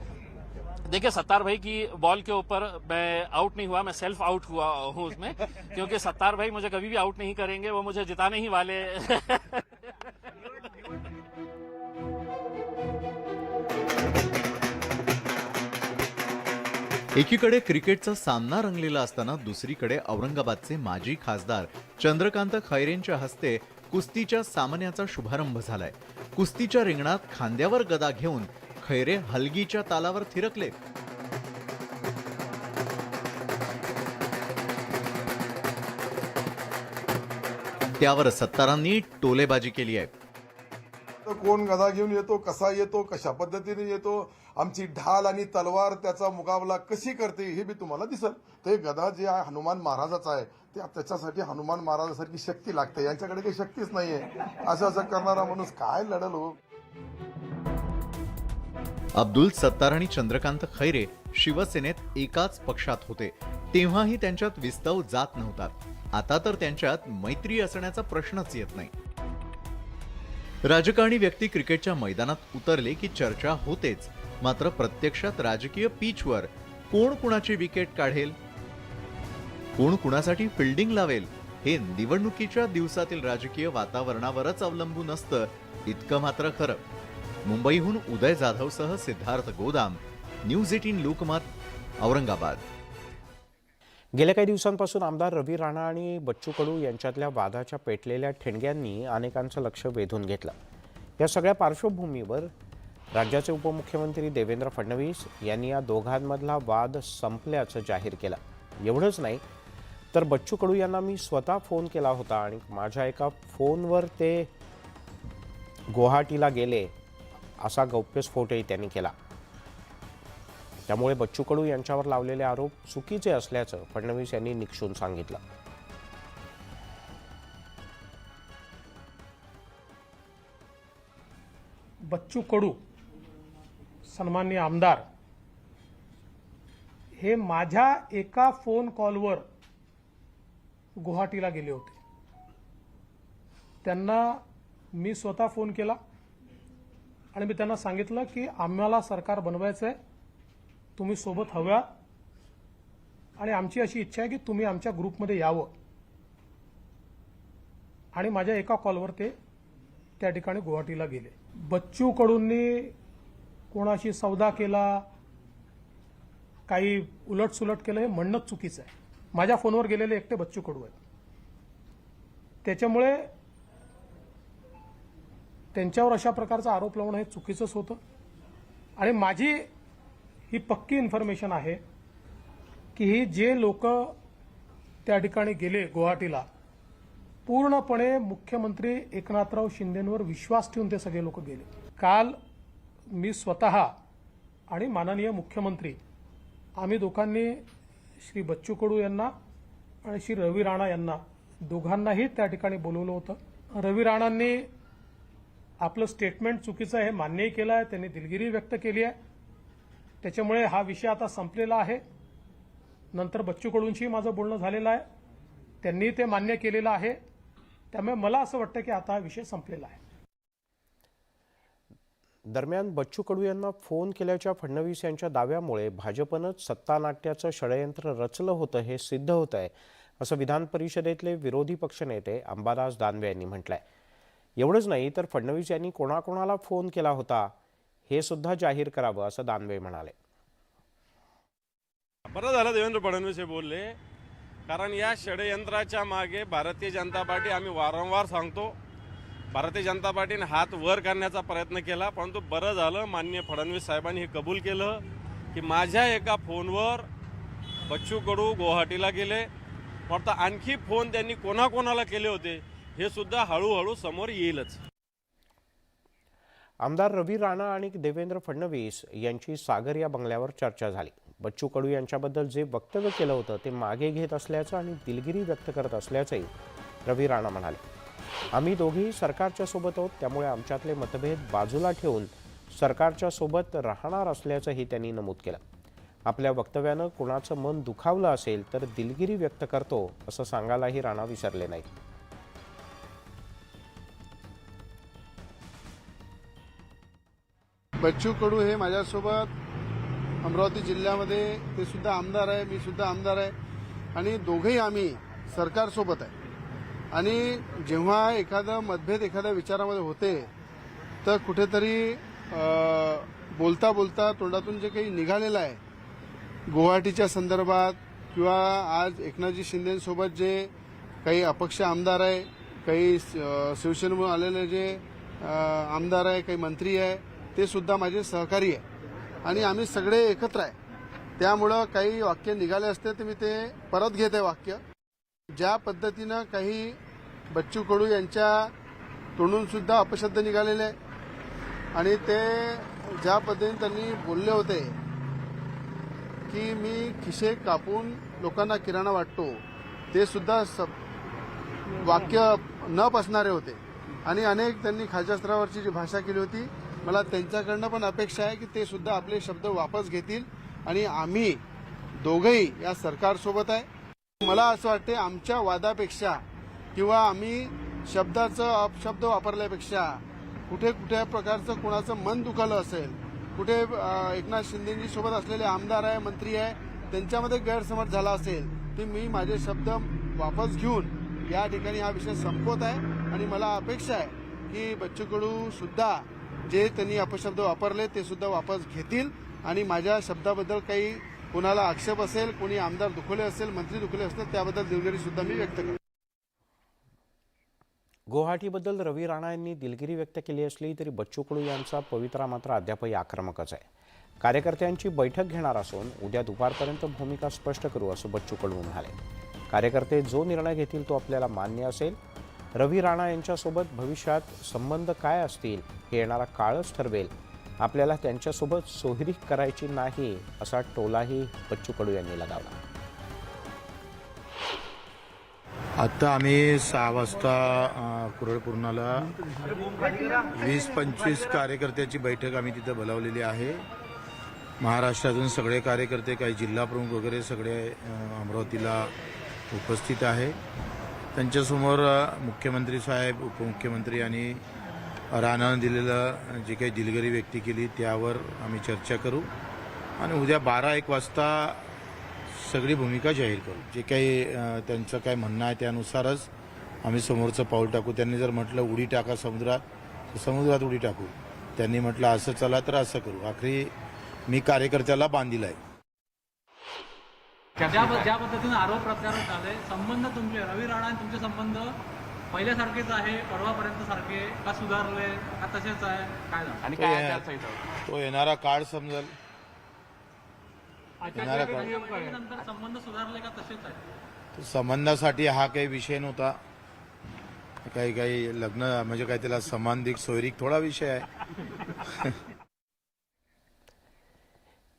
देखिए, सत्तार भाई की बॉल के ऊपर मैं आउट नहीं हुआ, मैं सेल्फ आउट हुआ हूँ उसमें, क्योंकि सत्तार भाई मुझे कभी भी आउट नहीं करेंगे, वो मुझे जिताने ही वाले. एकीकडे क्रिकेटचा सामना रंगलेला असताना दुसरीकडे औरंगाबादचे माजी खासदार चंद्रकांत खैरेंच्या हस्ते कुस्तीच्या सामन्याचा शुभारंभ झालाय. कुस्तीच्या रिंगणात खांद्यावर गदा घेऊन खैरे हलगीच्या तालावर थिरकले. त्यावर सत्तारांनी टोलेबाजी केली आहे. कोण गदा घेऊन येतो, कसा येतो, कशा पद्धतीने येतो, आमची ढाल आणि तलवार त्याचा मुकाबला कशी करते हे बी तुम्हाला दिसल. ते गदा जे आहे हनुमान महाराजाचा आहे, त्याच्यासाठी हनुमान महाराजासारखी शक्ती लागते, यांच्याकडे काही शक्तीच नाहीये. असं करणारा माणूस काय लढल हो. अब्दुल सत्तार आणि चंद्रकांत खैरे शिवसेनेत एकाच पक्षात होते, तेव्हाही त्यांच्यात विस्तव जात नव्हता. आता तर त्यांच्यात मैत्री असण्याचा प्रश्नच येत नाही. राजकारणी व्यक्ती क्रिकेटच्या मैदानात उतरले की चर्चा होतेच, मात्र प्रत्यक्षात राजकीय पिचवर कोण कुणाची विकेट काढेल, कोण कुणासाठी फिल्डिंग लावेल हे निवडणुकीच्या दिवसातील राजकीय वातावरणावरच अवलंबून असतं इतकं मात्र खरं. मुंबईहून उदय जाधवसह सिद्धार्थ गोदाम, न्यूज 18 लोकमत, औरंगाबाद. गेल्या काही दिवसांपासून आमदार रवी राणा आणि बच्चू कडू यांच्यातल्या वादाच्या पेटलेल्या ठिणग्यांनी अनेकांचं लक्ष वेधून घेतलं. या सगळ्या पार्श्वभूमीवर राज्याचे उपमुख्यमंत्री देवेंद्र फडणवीस यांनी या दोघांमधला वाद संपल्याचं जाहीर केलं. एवढंच नाही तर बच्चू कडू यांना मी स्वतः फोन केला होता आणि माझ्या एका फोनवर ते गुवाहाटीला गेले असा गौप्यस्फोटही त्यांनी केला. त्यामुळे बच्चू कडू यांच्यावर लावलेले आरोप चुकीचे असल्याचं फडणवीस यांनी निक्षून सांगितलं. बच्चू कडू सन्माननीय आमदार हे माझ्या एका फोन कॉलवर गुवाहाटीला गेले होते. त्यांना मी स्वतः फोन केला आणि मी त्यांना सांगितलं की आम्हाला सरकार बनवायचं आहे, तुम्ही सोबत हव्या आणि आमची अशी इच्छा आहे की तुम्ही आमच्या ग्रुपमध्ये यावं. आणि माझ्या एका कॉलवर ते त्या ठिकाणी गुवाहाटीला गेले. बच्चू कडूंनी कोणाशी सौदा केला, काही उलटसुलट केलं हे म्हणणंच चुकीचं आहे. माझ्या फोनवर गेलेले एकटे बच्चू कडू आहेत. त्याच्यामुळे त्यांच्यावर अशा प्रकारचा आरोप लावणं हे चुकीचंच होतं. आणि माझी ही पक्की इन्फॉर्मेशन आहे की ही जे लोक त्या ठिकाणी गेले गुवाहाटीला, पूर्णपणे मुख्यमंत्री एकनाथराव शिंदेंवर विश्वास ठेवून ते सगळे लोक गेले. काल मी स्वतः आणि माननीय मुख्यमंत्री आम्ही दोघांनी श्री बच्चू कडू यांना आणि श्री रवी राणा यांना दोघांनाही त्या ठिकाणी बोलवलं होतं. रवी राणांनी आपलं स्टेटमेंट चुकीचं आहे हे मान्यही केलं आहे, त्यांनी दिलगिरी व्यक्त केली आहे. त्याच्यामुळे हा विषय आता संपलेला आहे. नंतर बच्चू कडूंशी माझं बोलणं झालेलं आहे, त्यांनी ते मान्य केलेलं आहे. त्यामुळे मला असं वाटतं की आता हा विषय संपलेला आहे. दरम्यान बच्चू कडू यांना फोन केल्याच्या फडणवीस यांच्या दाव्यामुळे भाजपनंच सत्तानाट्याचं षडयंत्र रचलं होतं हे सिद्ध होत आहे, असं विधान परिषदेतले विरोधी पक्षनेते अंबादास दानवे यांनी म्हटलंय. एवढंच नाही तर फडणवीस यांनी कोणाकोणाला फोन केला होता हे सुद्धा जाहीर करावं, असं दानवे म्हणाले. बरं झालं देवेंद्र फडणवीस हे बोलले, कारण या षडयंत्राच्या मागे भारतीय जनता पार्टी, आम्ही वारंवार सांगतो, भारतीय जनता पार्टीने हात वर करण्याचा प्रयत्न केला, परंतु बरं झालं माननीय फडणवीस साहेबांनी हे कबूल केलं की माझ्या एका फोनवर बच्चू कडू गुवाहाटीला गेले. फक्त आणखी फोन त्यांनी कोणाकोणाला केले होते हे सुद्धा हळूहळू समोर येईलच. आमदार रवी राणा आणि देवेंद्र फडणवीस यांची सागर या बंगल्यावर चर्चा झाली. बच्चू कडू यांच्याबद्दल जे वक्तव्य केलं होतं ते मागे घेत असल्याचं आणि दिलगिरी व्यक्त करत असल्याचंही रवी राणा म्हणाले. आम्ही दोघेही सरकारच्या सोबत आहोत, त्यामुळे आमच्यातले मतभेद बाजूला ठेवून सरकारच्या सोबत राहणार असल्याचंही त्यांनी नमूद केलं. आपल्या वक्तव्यानं कुणाचं मन दुखावलं असेल तर दिलगिरी व्यक्त करतो असं सांगायलाही राणा विसरले नाहीत. बच्चू कडू हे माझ्यासोबत अमरावती जिल्ह्यामध्ये ते सुद्धा आमदार आहे, मी सुद्धा आमदार आहे आणि दोघेही आम्ही सरकारसोबत आहे. आणि जेव्हा एखादा मतभेद एखाद्या विचारामध्ये होते तर कुठेतरी बोलता बोलता तोंडातून जे काही निघालेलं आहे गुवाहाटीच्या संदर्भात किंवा आज एकनाथजी शिंदेसोबत जे काही अपक्ष आमदार आहे, काही शिवसेनेमधून आलेले जे आमदार आहे, काही मंत्री आहे, ते सुद्धा माझे सहकारी आहे आणि आम्ही सगळे एकत्र आहे. त्यामुळं काही वाक्य निघाले असते तर मी ते परत घेत आहे. वाक्य ज्या पद्धतीनं काही बच्चू कडू यांच्या तोंडून सुद्धा अपशब्द निघालेले आहे आणि ते ज्या पद्धतीने त्यांनी बोलले होते की मी खिसे कापून लोकांना किराणा वाटतो, ते सुद्धा वाक्य न पसणारे होते आणि अनेक त्यांनी खालच्या स्तरावरची जी भाषा केली होती. मला त्यांच्याकडनं पण अपेक्षा आहे की ते सुद्धा आपले शब्द वापस घेतील आणि आम्ही दोघंही या सरकारसोबत आहे. मला असं वाटते आमच्या वादापेक्षा किंवा आम्ही शब्दाचं अपशब्द वापरल्यापेक्षा कुठे कुठे प्रकारचं कोणाचं मन दुखावलं असेल, कुठे एकनाथ शिंदेजी सोबत असलेले आमदार आहे, मंत्री आहे, त्यांच्यामध्ये गैरसमज झाला असेल तर मी माझे शब्द वापस घेऊन या ठिकाणी हा विषय संपवत आहे. आणि मला अपेक्षा आहे की बच्चू कडू सुद्धा जे त्यांनी अपशब्द वापरले ते सुद्धा वापस घेतील आणि माझ्या शब्दाबद्दल काही कोणाला आक्षेप असेल, कोणी आमदार दुखवले असेल, मंत्री दुखवले असतील त्याबद्दल दिलगिरी सुद्धा मी व्यक्त करतो. गुवाहाटीबद्दल रवी राणा यांनी दिलगिरी व्यक्त केली असली तरी बच्चू कडू यांचा पवित्रा मात्र अद्यापही आक्रमकच आहे. कार्यकर्त्यांची बैठक घेणार असून उद्या दुपारपर्यंत भूमिका स्पष्ट करू असं बच्चू कडू म्हणाले. कार्यकर्ते जो निर्णय घेतील तो आपल्याला मान्य असेल. रवी राणा यांच्यासोबत भविष्यात संबंध काय असतील हे येणारा काळच ठरवेल. आपल्याला त्यांच्यासोबत सोयरी करायची नाही असा टोलाही बच्चू कडू यांनी लगावला. आता आम्ही 6 वाजता कुरळ पूर्णाला 20-25 कार्यकर्त्याची बैठक आम्ही तिथं बोलावलेली आहे. महाराष्ट्रातून सगळे कार्यकर्ते, काही जिल्हा प्रमुख वगैरे सगळे अमरावतीला उपस्थित आहे. त्यांच्यासमोर मुख्यमंत्री साहेब, उपमुख्यमंत्री आणि राणानं दिलेलं जे काही दिलगिरी व्यक्त केली त्यावर आम्ही चर्चा करू आणि उद्या 12-1 वाजता सगळी भूमिका जाहीर करू. जे काही त्यांचं काय म्हणणं आहे त्यानुसारच आम्ही समोरचं पाऊल टाकू. त्यांनी जर म्हटलं उडी टाका समुद्रात तर समुद्रात उडी टाकू. त्यांनी म्हटलं असं चला तर असं करू. आखरी मी कार्यकर्त्याला बांधील आहे. ज्या पद्धतीने आरोप प्रत्यारोप झाले, संबंध तुमचे रवी राणा आणि तुमचे संबंध पहिल्यासारखेच आहे, परवापर्यंत सारखे का सुधारले का तसेच आहे, काय झालं आणि काय तो येणारा काळ समजेल. नंतर संबंध सुधारले का तसेच आहे? संबंधासाठी हा काही विषय नव्हता. काही लग्न म्हणजे काय त्याला समांधिक सोयरीक थोडा विषय आहे.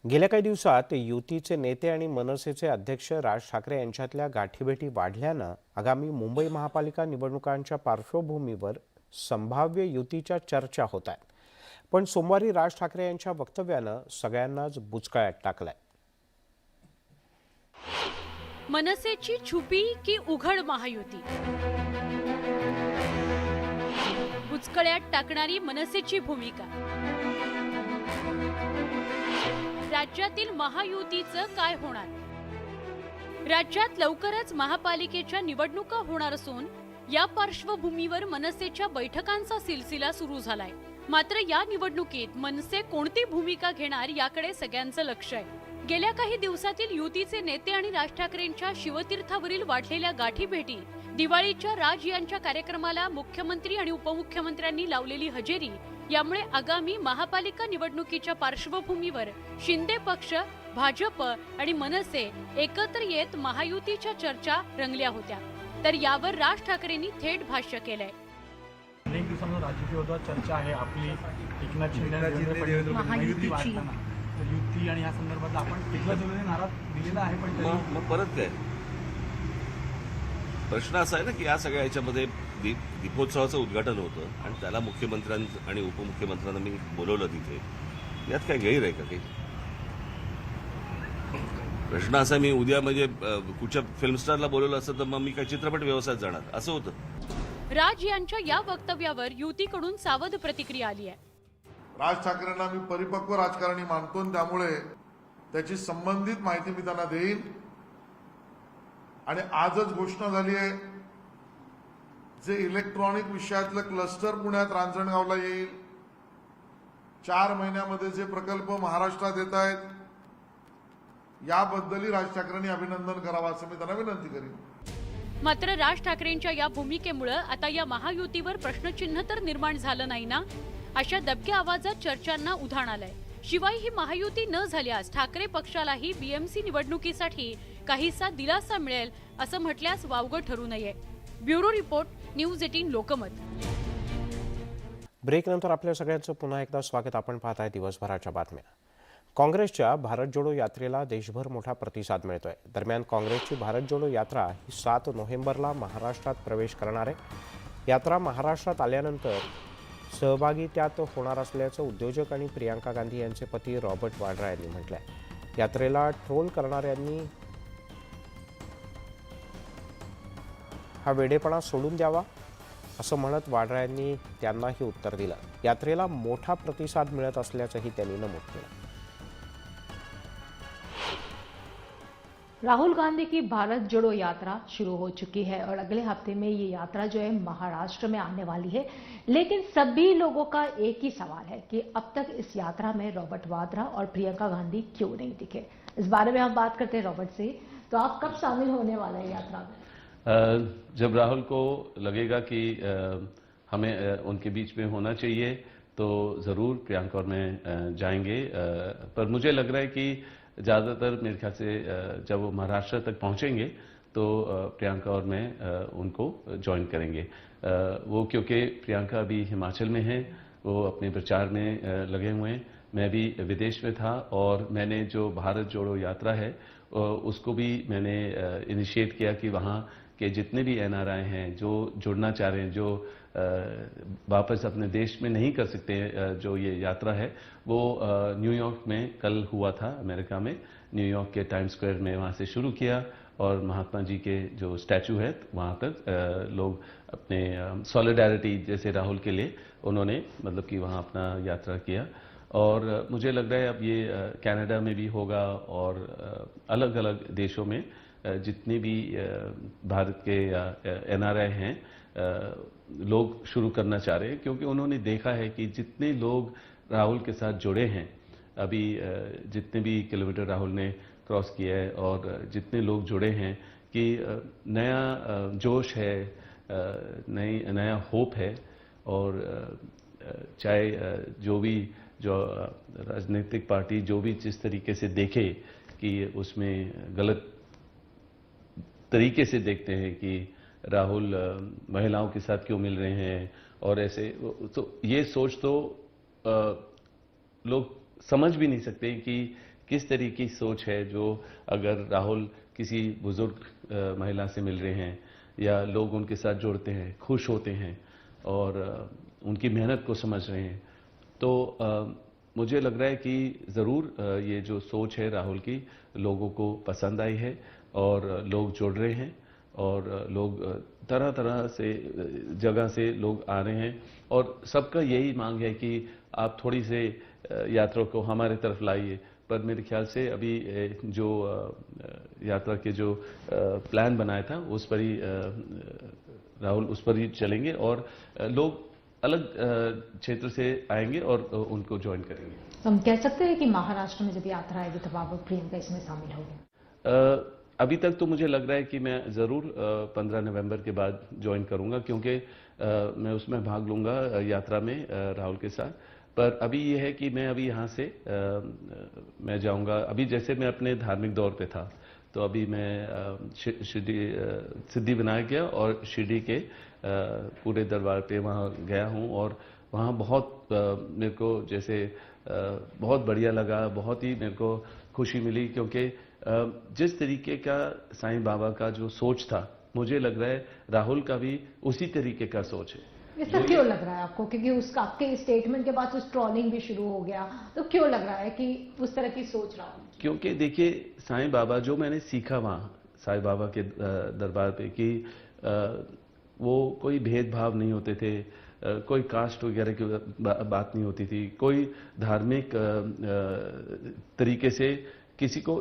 गेल्या काही दिवसात युतीचे नेते आणि मनसेचे अध्यक्ष राज ठाकरे यांच्यातल्या गाठीभेटी वाढल्यानं आगामी मुंबई महापालिका निवडणुकांच्या पार्श्वभूमीवर संभाव्य युतीच्या चर्चा होत आहेत. पण सोमवारी राज ठाकरे यांच्या वक्तव्यानं सगळ्यांनाच बुचकळ्यात टाकलंय. मनसेची छुपी की उघड महायुती? बुचकळ्यात टाकणारी मनसेची भूमिका. राज्यातील महायुतीचं काय होणार? राज्यात लवकरच महापालिकेच्या निवडणुका होणार असून या पार्श्वभूमीवर मनसेच्या बैठकांचा सिलसिला सुरू झालाय. मात्र या निवडणुकीत मनसे कोणती भूमिका घेणार याकडे सगळ्यांचं लक्ष आहे. गेल्या काही दिवसातील युतीचे नेते आणि राज ठाकरेंच्या शिवतीर्थावरील वाढलेल्या गाठीभेटी, दिवाळीच्या राज यांच्या कार्यक्रमाला मुख्यमंत्री आणि उपमुख्यमंत्र्यांनी लावलेली हजेरी यामुळे आगामी महापालिका निवडणुकीच्या पार्श्वभूमीवर शिंदे पक्ष, भाजप आणि मनसे एकत्र येत महायुतीच्या चर्चा रंगल्या होत्या. तर यावर राज ठाकरेंनी थेट भाष्य केलंय. अनेक दिवसांपासून राजकीय चर्चा आहे आपली एकनाथ शिंदे महायुती वाढताना, तर युती फी आणि या संदर्भात आपण टिकला नारा दिलेला आहे, पण मग परत काय प्रश्न असा आहे ना की या सगळ्या याच्यामध्ये दीपोत्सवाचं उद्घाटन होतं आणि त्याला मुख्यमंत्र्यांना आणि उपमुख्यमंत्र्यांना मी बोलवलं तिथे. यात काय गैर आहे का काही? प्रश्न असा मी उद्या म्हणजे कुठच्या फिल्म स्टारला बोलवलं असतं तर मग मी काय चित्रपट व्यवसायात जाणार असं होतं. राज यांच्या या वक्तव्यावर युतीकडून सावध प्रतिक्रिया आली आहे. राज ठाकरेंना मी परिपक्व राजकारणी मानतो आणि त्यामुळे त्याची संबंधित माहिती मी त्यांना देईन. आणि आजच घोषणा झाली आहे जे इलेक्ट्रॉनिक विषयातलं क्लस्टर पुण्यात रांजणगावला येईल. 4 महिन्यामध्ये जे प्रकल्प महाराष्ट्रात येत आहेत याबद्दलही राज ठाकरेंनी अभिनंदन करावं असं मी त्यांना विनंती करीन. मात्र राज ठाकरेंच्या या भूमिकेमुळे आता या महायुतीवर प्रश्नचिन्ह तर निर्माण झालं नाही ना, अशा दबक्या आवाजात चर्चांना उधाण आलंय. शिवाय ही महायुती न झाल्यास ठाकरे पक्षालाही बीएमसी निवडणुकीसाठी काहीसा दिलासा मिळेल असं म्हटल्यास वावगं ठरू नये. Bureau report, news 18 Lokmat. ब्रेकनंतर आपल्या सगळ्यांचं पुन्हा एकदा स्वागत. आपण पाहताय दिवसभराच्या बातम्या. काँग्रेसच्या भारत जोडो यात्रेला देशभर मोठा प्रतिसाद मिळतोय. दरम्यान काँग्रेसची भारत जोडो यात्रा ही 7 नोव्हेंबरला महाराष्ट्रात प्रवेश करणार आहे. यात्रा महाराष्ट्रात आल्यानंतर सहभागी त्यात होणार असल्याचं उद्योजक आणि प्रियांका गांधी यांचे पती रॉबर्ट वाड्रा यांनी म्हटलंय. यात्रेला ट्रोल करणाऱ्यांनी हा वेडेपणा सोडून द्यावा असं म्हणत वाड्रा यांनी त्यांनाही उत्तर दिलं. यात्रेला मोठा प्रतिसाद मिळत असल्याचंही त्यांनी नमूद केलं. राहुल गांधी की भारत जोड़ो यात्रा शुरू हो चुकी है और अगले हफ्ते में ये यात्रा जो है महाराष्ट्र में आने वाली है. लेकिन सभी लोगों का एक ही सवाल है कि अब तक इस यात्रा में रॉबर्ट वाड्रा और प्रियंका गांधी क्यों नहीं दिखे. इस बारे में हम बात करते हैं रॉबर्ट से. तो आप कब शामिल होने वाले हैं यात्रा में? जब राहुल को लगेगा कि हमें उनके बीच में होना चाहिए तो ज़रूर प्रियंका और मैं जाएंगे. पर मुझे लग रहा है कि ज़्यादातर मेरे ख्याल से जब वो महाराष्ट्र तक पहुंचेंगे तो प्रियंका और मैं उनको ज्वाइन करेंगे. वो क्योंकि प्रियंका अभी हिमाचल में है, वो अपने प्रचार में लगे हुए हैं. मैं भी विदेश में था और मैंने जो भारत जोड़ो यात्रा है उसको भी मैंने इनिशिएट किया कि वहाँ के जितने भी एनआरआई हैं जो जुड़ना चाह रहे हैं, जो वापस अपने देश में नहीं कर सकते, जो ये यात्रा है वो न्यूयॉर्क में कल हुआ था, अमेरिका में न्यूयॉर्क के टाइम्स स्क्वायर में वहाँ से शुरू किया और महात्मा जी के जो स्टैचू है वहाँ तक लोग अपने सॉलिडारिटी जैसे राहुल के लिए उन्होंने मतलब कि वहाँ अपना यात्रा किया. और मुझे लग रहा है अब ये कनाडा में भी होगा और अलग अलग देशों में जितने भी भारत के एनआरआई हैं लोग शुरू करना चाह रहे हैं, क्योंकि उन्होंने देखा है कि जितने लोग राहुल के साथ जुड़े हैं, अभी जितने भी किलोमीटर राहुल ने क्रॉस किया है और जितने लोग जुड़े हैं कि नया जोश है, नया होप है. और चाहे जो राजनीतिक पार्टी जो भी जिस तरीके से देखे कि उसमें गलत तरीके से देखते हैं कि राहुल महिलाओं के साथ क्यों मिल रहे हैं और ऐसे, तो ये सोच तो लोग समझ भी नहीं सकते कि किस तरीके की सोच है. जो अगर राहुल किसी बुजुर्ग महिला से मिल रहे हैं या लोग उनके साथ जुड़ते हैं, खुश होते हैं और उनकी मेहनत को समझ रहे हैं, तो मुझे लग रहा है कि ज़रूर ये जो सोच है राहुल की लोगों को पसंद आई है और लोग जुड़ रहे हैं और लोग तरह तरह से जगह से लोग आ रहे हैं और सबका यही मांग है कि आप थोड़ी से यात्रा को हमारे तरफ लाइए. पर मेरे ख्याल से अभी जो यात्रा के जो प्लान बनाया था उस पर ही राहुल उस पर ही चलेंगे और लोग अलग क्षेत्र से आएंगे और उनको ज्वाइन करेंगे. हम कह सकते हैं कि महाराष्ट्र में जब यात्रा आएगी तब आप प्रियंका इसमें शामिल होंगे. अभी तक तो मुझे लग रहा है कि मैं ज़रूर 15 नवंबर के बाद ज्वाइन करूंगा, क्योंकि मैं उसमें भाग लूंगा यात्रा में राहुल के साथ. पर अभी ये है कि मैं अभी यहाँ से मैं जाऊंगा. अभी जैसे मैं अपने धार्मिक दौर पे था तो अभी मैं सिद्धि विनायक गया और शिरडी के पूरे दरबार पे वहाँ गया हूँ और वहाँ बहुत मेरे को जैसे बहुत बढ़िया लगा, बहुत ही मेरे को खुशी मिली, क्योंकि जिस तरीके का साईं बाबा का जो सोच था, मुझे लग रहा है राहुल का भी उसी तरीके का सोच है। ऐसा क्यों लग रहा है आपको? क्योंकि उसका आपके स्टेटमेंट के बाद उस ट्रोलिंग भी शुरू हो गया, तो क्यों लग रहा है कि उस तरह की सोच रहा हूँ? क्योंकि देखिए, साईं बाबा, जो मैंने सीखा वहाँ साईं बाबा के दरबार पे, कि वो कोई भेदभाव नहीं होते थे, कोई कास्ट वगैरह की बात नहीं होती थी, कोई धार्मिक तरीके से किसी को,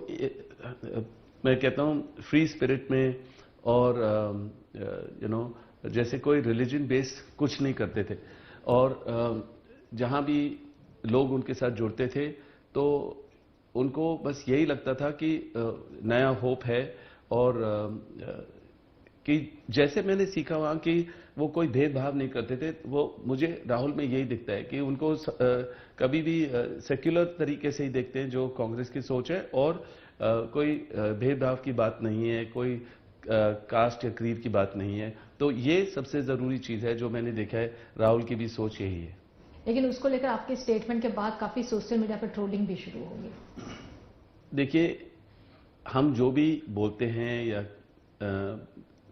मैं कहता हूँ फ्री स्पिरिट में, और जैसे कोई रिलीजन बेस कुछ नहीं करते थे। और जहाँ भी लोग उनके साथ जुड़ते थे तो उनको बस यही लगता था कि नया होप है, और कि जैसे मैंने सीखा वहाँ कि वो कोई भेदभाव नहीं करते थे, वो मुझे राहुल में यही दिखता है कि उनको कभी भी सेक्युलर तरीके से ही देखते हैं, जो कांग्रेस की सोच है, और कोई भेदभाव की बात नहीं है, कोई कास्ट या क्रीड की बात नहीं है। तो ये सबसे जरूरी चीज है जो मैंने देखा है, राहुल की भी सोच यही है। लेकिन उसको लेकर आपके स्टेटमेंट के बाद काफी सोशल मीडिया पर ट्रोलिंग भी शुरू होगी। देखिए, हम जो भी बोलते हैं या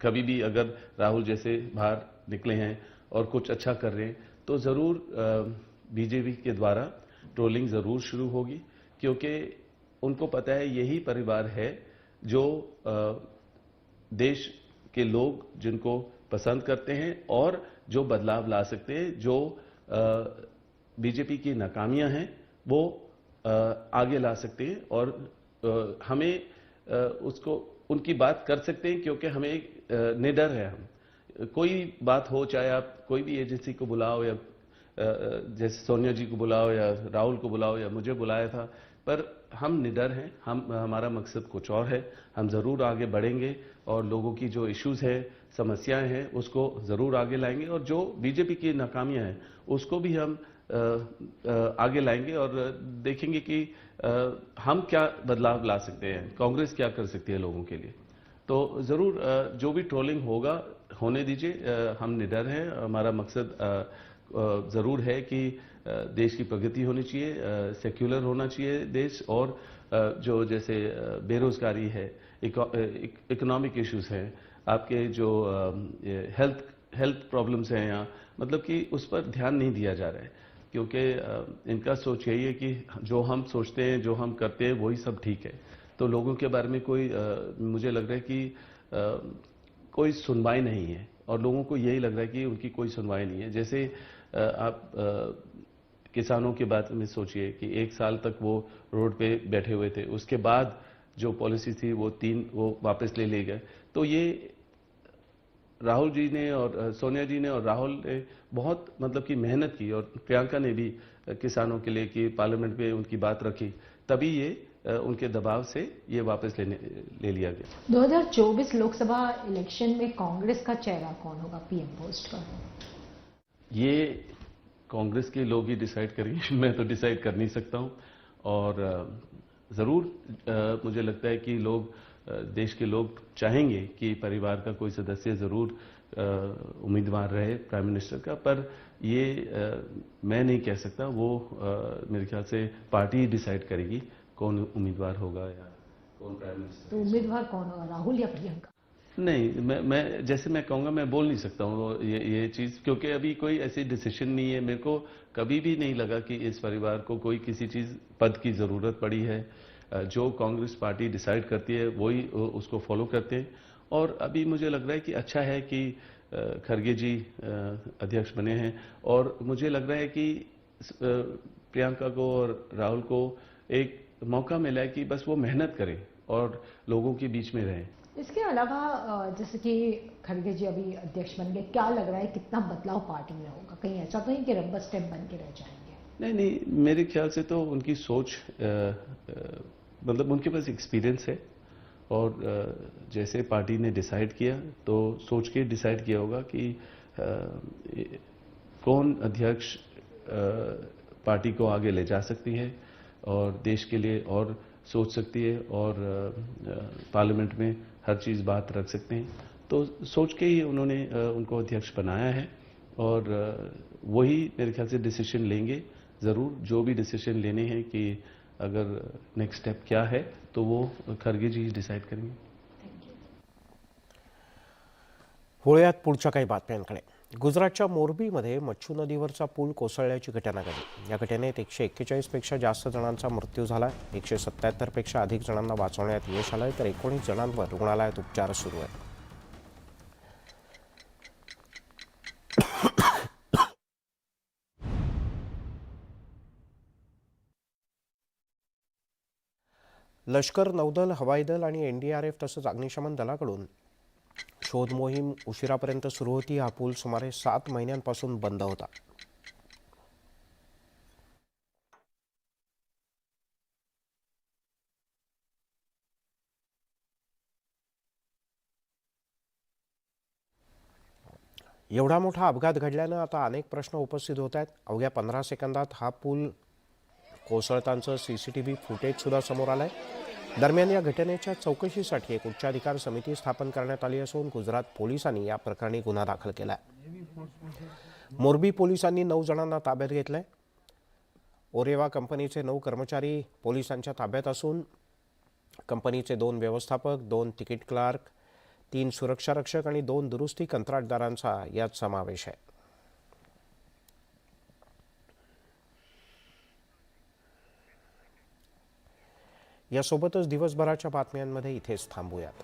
कभी भी अगर राहुल जैसे बाहर निकले हैं और कुछ अच्छा कर रहे हैं, तो जरूर बीजेपी के द्वारा ट्रोलिंग जरूर शुरू होगी, क्योंकि उनको पता है यही परिवार है जो देश के लोग जिनको पसंद करते हैं और जो बदलाव ला सकते हैं, जो बीजेपी की नाकामियां हैं वो आगे ला सकते हैं, और हमें उसको उनकी बात कर सकते हैं, क्योंकि हमें निडर है। हम कोई बात हो, चाहे आप कोई भी एजेंसी को बुलाओ, या जैसे सोनिया जी को बुलाओ या राहुल को बुलाओ या मुझे बुलाया था, पर हम निडर हैं। हमारा मकसद कुछ और है। हम जरूर आगे बढ़ेंगे और लोगों की जो इश्यूज है, समस्याएं हैं, उसको जरूर आगे लाएंगे, और जो बीजेपी की नाकामियां हैं उसको भी हम आगे लाएंगे, और देखेंगे कि हम क्या बदलाव ला सकते हैं, कांग्रेस क्या कर सकती है लोगों के लिए। तो जरूर जो भी ट्रोलिंग होगा होने दीजिए, हम निडर हैं। हमारा मकसद जरूर है कि देश की प्रगति होनी चाहिए, सेक्युलर होना चाहिए देश, और जो जैसे बेरोजगारी है, इकोनॉमिक इश्यूज हैं, आपके जो हेल्थ प्रॉब्लम्स हैं यहाँ, मतलब कि उस पर ध्यान नहीं दिया जा रहा है, क्योंकि इनका सोच यही है कि जो हम सोचते हैं, जो हम करते हैं, वही सब ठीक है। तो लोगों के बारे में कोई मुझे लग रहा है कि कोई सुनवाई नहीं है, और लोगों को यही लग रहा है कि उनकी कोई सुनवाई नहीं है। जैसे आप किसानों की बात में सोचिए कि 1 साल तक वो रोड पे बैठे हुए थे, उसके बाद जो पॉलिसी थी वो वापस ले लिए गए। तो ये राहुल जी ने और सोनिया जी ने और राहुल ने बहुत मतलब कि मेहनत की, और प्रियंका ने भी किसानों के लिए कि पार्लियामेंट में उनकी बात रखी, तभी ये उनके दबाव से ये वापस ले लिया गया। 2024 लोकसभा इलेक्शन में कांग्रेस का चेहरा कौन होगा पीएम पोस्ट पर? ये कांग्रेस के लोग ही डिसाइड करेंगे, मैं तो डिसाइड कर नहीं सकता हूं। और जरूर मुझे लगता है कि लोग, देश के लोग चाहेंगे कि परिवार का कोई सदस्य जरूर उम्मीदवार रहे प्राइम मिनिस्टर का, पर ये मैं नहीं कह सकता। वो मेरे ख्याल से पार्टी डिसाइड करेगी कौन उम्मीदवार होगा या कौन प्राइम मिनिस्टर। तो उम्मीदवार कौन होगा, राहुल या प्रियंका? नहीं, मैं जैसे मैं कहूंगा, मैं बोल नहीं सकता हूँ ये चीज, क्योंकि अभी कोई ऐसी डिसीजन नहीं है। मेरे को कभी भी नहीं लगा कि इस परिवार को कोई किसी चीज पद की जरूरत पड़ी है। जो कांग्रेस पार्टी डिसाइड करती है वही उसको फॉलो करते हैं। और अभी मुझे लग रहा है कि अच्छा है कि खरगे जी अध्यक्ष बने हैं, और मुझे लग रहा है कि प्रियंका को और राहुल को एक मौका मिला है कि बस वो मेहनत करें और लोगों के बीच में रहें। इसके अलावा जैसे कि खड़गे जी अभी अध्यक्ष बन गए, क्या लग रहा है कितना बदलाव पार्टी में होगा? कहीं ऐसा तो नहीं कि रबर स्टैंप बन के रह जाएंगे? नहीं, मेरे ख्याल से तो उनकी सोच, मतलब उनके पास एक्सपीरियंस है, और जैसे पार्टी ने डिसाइड किया तो सोच के डिसाइड किया होगा कि कौन अध्यक्ष पार्टी को आगे ले जा सकती है और देश के लिए और सोच सकती है, और पार्लियामेंट में हर चीज बात रख सकते हैं। तो सोच के ही उन्होंने उनको अध्यक्ष बनाया है, और वही मेरे ख्याल से डिसीजन लेंगे ज़रूर जो भी डिसीजन लेने हैं कि अगर नेक्स्ट स्टेप क्या है तो वो खरगे जी डिसाइड करेंगे. वळूयात पुढच्या काही बातम्यांकडे. गुजरातच्या मोरबीमध्ये मच्छू नदीवरचा पूल कोसळल्याची घटना घडली. या घटनेत 141 पेक्षा जास्त जणांचा मृत्यू झाला. 177 पेक्षा अधिक जणांना वाचवण्यात यश आलंय, तर 19 जणांवर रुग्णालयात उपचार सुरू आहेत. लष्कर, नौदल, हवाई दल आणि NDRF तसंच अग्निशमन दलाकडून शोध मोहीम उशिरापर्यंत सुरू होती. हा पूल सुमारे 7 महिन्यांपासून बंद होता. एवढा मोठा अपघात घडल्यानं आता अनेक प्रश्न उपस्थित होत आहेत. अवघ्या 15 सेकंदात हा पूल कोसळतांचं CCTV फुटेज सुद्धा समोर आलंय. दरम्यान या घटनेच्या चौकशीसाठी एक उच्चाधिकार समिती स्थापन करण्यात आली असून गुजरात पोलिसांनी या प्रकरणी गुन्हा दाखल केलाय. मोरबी पोलिसांनी 9 जणांना ताब्यात घेतलंय. ओरेवा कंपनीचे 9 कर्मचारी पोलिसांच्या ताब्यात असून कंपनीचे 2 व्यवस्थापक, 2 तिकीट क्लार्क, 3 सुरक्षा रक्षक आणि 2 दुरुस्ती कंत्राटदारांचा यात समावेश आहे. यासोबतच दिवसभराच्या बातम्यांमध्ये इथेच थांबूयात.